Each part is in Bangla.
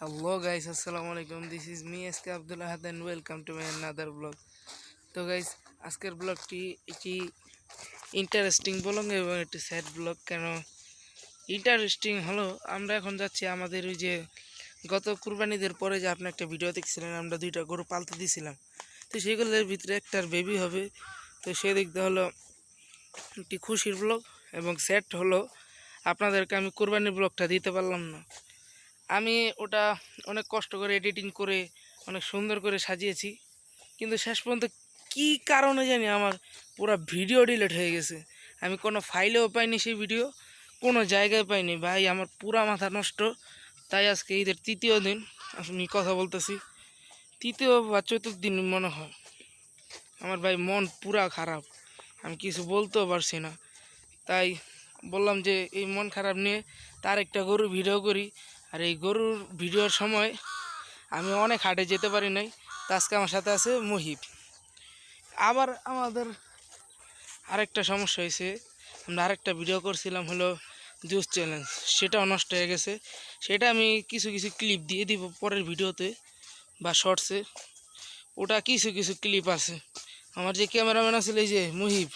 Hello guys, assalamu alaikum. This is me SK Abdul Ahad and welcome to my another vlog. তো গাইস আজকের ব্লগটি একটি ইন্টারেস্টিং ব্লগ এবং একটি স্যাড ব্লগ। কেন ইন্টারেস্টিং হলো, আমরা এখন যাচ্ছি আমাদের ওই যে গত কুরবানিদের পরে যে আপনি একটা ভিডিও দেখছিলেন, আমরা দুইটা গরু পালতে দিয়েছিলাম। তো সেগুলোর ভিতরে একটার বেবি হবে। তো সেদিক দিয়ে হলো একটি খুশির ব্লগ, এবং স্যাড হলো আপনাদেরকে আমি কুরবানির ব্লগটা দিতে পারলাম না। আমি ওটা অনেক কষ্ট করে এডিটিং করে অনেক সুন্দর করে সাজিয়েছি, কিন্তু শেষ পর্যন্ত কী কারণে জানি আমার পুরো ভিডিও ডিলিট হয়ে গেছে। আমি কোনো ফাইলেও পাইনি, সেই ভিডিও কোনো জায়গায় পাইনি। ভাই আমার পুরা মাথা নষ্ট। তাই আজকে ঈদের তৃতীয় দিন আমি কথা বলতেছি, তৃতীয় বা চতুর্থ দিন মনে হয়। আমার ভাই মন পুরা খারাপ, আমি কিছু বলতেও পারছি না। তাই বললাম যে এই মন খারাপ নিয়ে তার একটা গরু ভিডিও করি। আর এই গরুর ভিডিওর সময় আমি অনেক হাটে যেতে পারি নাই। তো আজকে আমার সাথে আছে মুহিব। আবার আমাদের আরেকটা সমস্যা হয়েছে, আমরা আরেকটা ভিডিও করছিলাম হলো জুস চ্যালেঞ্জ, সেটাও নষ্ট হয়ে গেছে। সেটা আমি কিছু কিছু ক্লিপ দিয়ে দিব পরের ভিডিওতে বা শর্টসে। ওটা কিছু কিছু ক্লিপ আছে। আমার যে ক্যামেরাম্যান আছে এই যে মুহিব,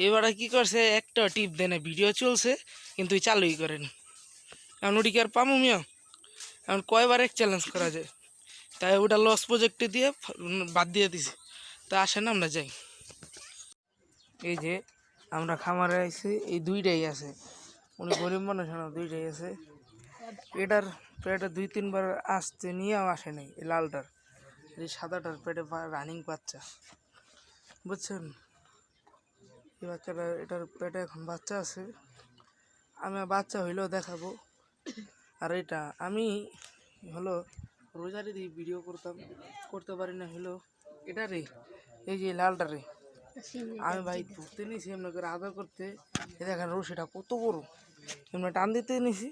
এবারে কী করছে, একটা টিপ দেয় না, ভিডিও চলছে কিন্তু চালুই করেন। এখন ওটি কি আর পামু মিয়া? এখন কয়বার এক চ্যালেঞ্জ করা যায়? তাই ওটা লস প্রজেক্টে দিয়ে বাদ দিয়ে দিছি। তা আসেন আমরা যাই। এই যে আমরা খামারে আইছি, এই দুইটাই আছে। উনি গরিব মানুষ না, দুইটাই আছে। এটার পেটে 2-3 বার আসতে নিয়েও আসে নাই, এই লালটার। এই সাদাটার পেটে রানিং বাচ্চা, বুঝছেন? এই বাচ্চাটা, এটার পেটে এখন বাচ্চা আছে। আমি বাচ্চা হইলেও দেখাবো। আর এটা আমি হলো রোজারি দিয়ে ভিডিও করতে পারি না। হলো এটা রে, এই যে লালটা রে, আমি ভাই ধরতে নিয়েছি এমনি করে আদর করতে। এ দেখেন রশিটা কত বড়, এমনি টান দিতে নিয়েছি,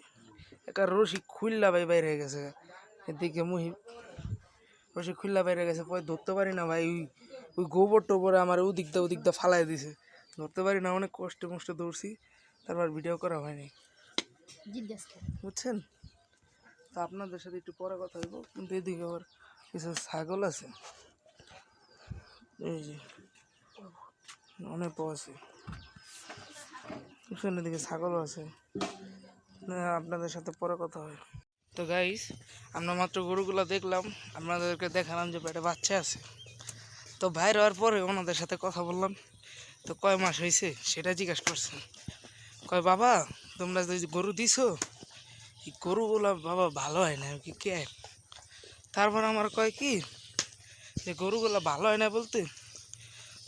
একটা রশি খুললা ভাই বাইরে হয়ে গেছে। এদিকে মুহিব রশি খুললা বাইরে গেছে, পরে ধরতে পারি না ভাই। ওই গোবর টোবরে আমার ওদিকটা ফালাই দিছে, ধরতে পারি না। অনেক কষ্টে মষ্টে দৌড়ছি, তারপর ভিডিও করা হয়নি, বুঝছেন? তো আপনাদের সাথে একটু পরে কথা হইব। কিন্তু এদিকে আবার কিছু ছাগল আছে, এই যে অনেক আছে, বুঝছেন? এদিকে ছাগলও আছে। আপনাদের সাথে পরে কথা হয়। তো গাইস, আমরা মাত্র গরুগুলো দেখলাম, আপনাদেরকে দেখালাম যে পেটে বাচ্চা আছে। তো বাইরে হওয়ার পরে ওনাদের সাথে কথা বললাম। তো কয় মাস হয়েছে সেটা জিজ্ঞাসা করছেন। কয় বাবা তোমরা যে গরু দিছো, এই গরুগুলো বাবা ভালো হয় না কি কে? তারপর আমার কয় কি যে গরুগুলো ভালো হয় না বলতে,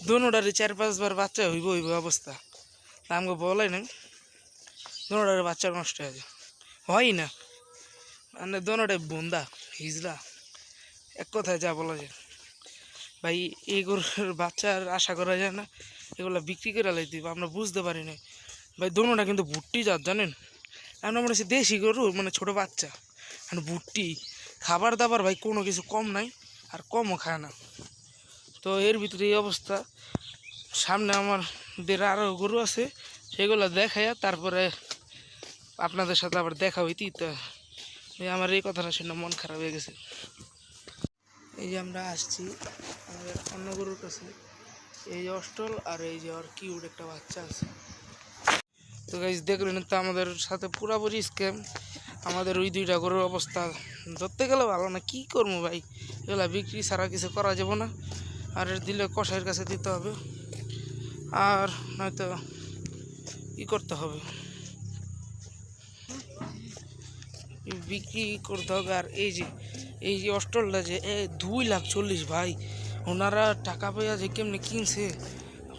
দোনোটারে 4-5 বার বাচ্চা হইব অবস্থা। আমাকে বলাই না, দোনোটারে বাচ্চা নষ্ট হয়ে যায়, হয় না। মানে দোনোটাই বন্দা হিজলা, এক কথায় যা বলা যায়। ভাই এই গরুর বাচ্চার আশা করা যায় না, এগুলো বিক্রি করে লাই দিব, আমরা বুঝতে পারি না। ভাই দোনোটা কিন্তু ভুট্টি জাত, জানেন? আমরা মনে হচ্ছে দেশি গরু, মানে ছোটো বাচ্চা, মানে ভুট্টি। খাবার দাবার ভাই কোনো কিছু কম নাই, আর কমও খায় না। তো এর ভিতরে এই অবস্থা। সামনে আমাদের আরও গরু আছে, সেগুলো দেখাইয়া তারপরে আপনাদের সাথে আবার দেখা হইতি। তো আমার এই কথাটা শুনে মন খারাপ হয়ে গেছে। এই যে আমরা আসছি আমাদের অন্য গরুর কাছে, এই যে অস্টল আর এই যে ওর কিউট একটা বাচ্চা আছে। তো গাইস দেখলেন তো আমাদের সাথে পুরাপুরি স্ক্যাম। আমাদের ওই দুইটা গরুর অবস্থা ধরতে গেলে ভালো না, কি করবো ভাই? এগুলা বিক্রি ছাড়া কিছু করা যাবো না। আর দিলে কসাইয়ের কাছে দিতে হবে, আর নয়তো ই করতে হবে, বিক্রি করতে হবে। আর এই যে অস্টলটা যে 2,40,000 ভাই, ওনারা টাকা পাইয়া যে কেমনি কিনছে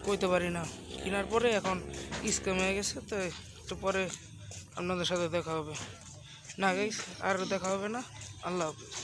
কইতে পারি না। কেনার পরে এখন স্ক্যাম হয়ে গেছে। তো একটু পরে আপনাদের সাথে দেখা হবে। না গাইস, আর দেখা হবে না। আল্লাহ হাফেজ।